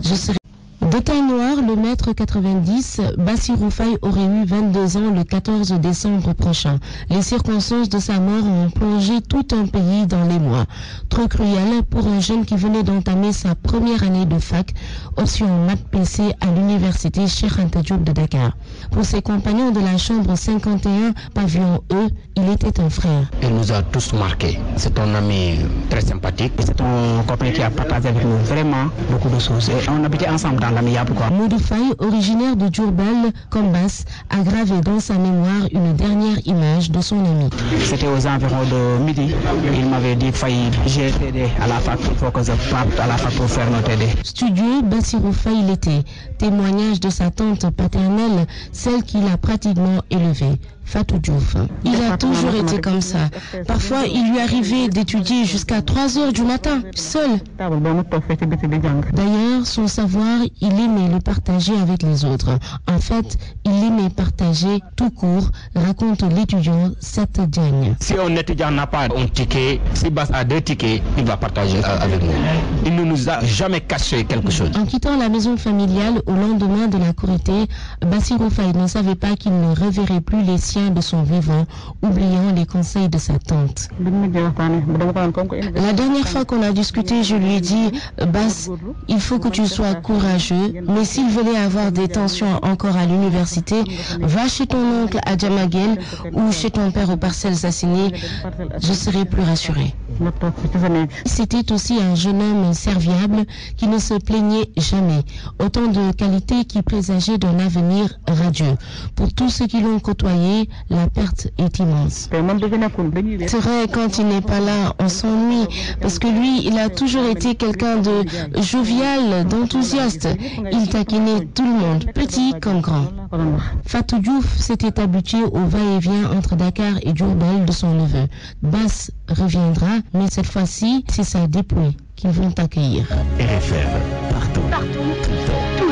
Je serai... De taille noire, le mètre 90, Bassirou Faye aurait eu 22 ans le 14 décembre prochain. Les circonstances de sa mort ont plongé tout un pays dans l'émoi. Trop cruel pour un jeune qui venait d'entamer sa première année de fac, option maths PC à l'université Cheikh Anta Diop de Dakar. Pour ses compagnons de la chambre 51, pavillon E, il était un frère. Il nous a tous marqués. C'est un ami très sympathique. C'est un copain qui a partagé avec nous vraiment beaucoup de choses. Et on habitait ensemble dans l'amiable. Modou Faye, originaire de Diourbel, comme Bass, a gravé dans sa mémoire une dernière image de son ami. C'était aux environs de midi. Il m'avait dit Faye, j'ai aidé à la fac, il faut que je parte à la fac pour faire notre aide. Studieux, Bassirou Faye l'était. Témoignage de sa tante paternelle, celle qui l'a pratiquement élevé. Fatou Diouf. Il a toujours été comme ça. Parfois, il lui arrivait d'étudier jusqu'à 3 heures du matin, seul. D'ailleurs, son savoir, il aimait le partager avec les autres. En fait, il aimait partager tout court, raconte l'étudiant Seth Diagne. Si un étudiant n'a pas un ticket, si Bass a 2 tickets, il va partager avec nous. Il ne nous a jamais caché quelque chose. En quittant la maison familiale au lendemain de la Korité, Bassirou Faye ne savait pas qu'il ne reverrait plus les siens de son vivant, oubliant les conseils de sa tante. La dernière fois qu'on a discuté, je lui ai dit, Bass, il faut que tu sois courageux, mais s'il venait avoir des tensions encore à l'université, va chez ton oncle à Djamaguel ou chez ton père aux Parcelles Assainies, je serai plus rassurée. C'était aussi un jeune homme serviable qui ne se plaignait jamais. Autant de qualités qui présageaient d'un avenir radieux. Pour tous ceux qui l'ont côtoyé, la perte est immense. C'est vrai, quand il n'est pas là, on s'ennuie. Parce que lui, il a toujours été quelqu'un de jovial, d'enthousiaste. Il taquinait tout le monde, petit comme grand. Fatou Diouf s'était habitué au va-et-vient entre Dakar et Diourbel de son neveu. Bass reviendra, mais cette fois-ci, c'est sa dépouille qu'ils vont accueillir. RFM, partout, tout le temps.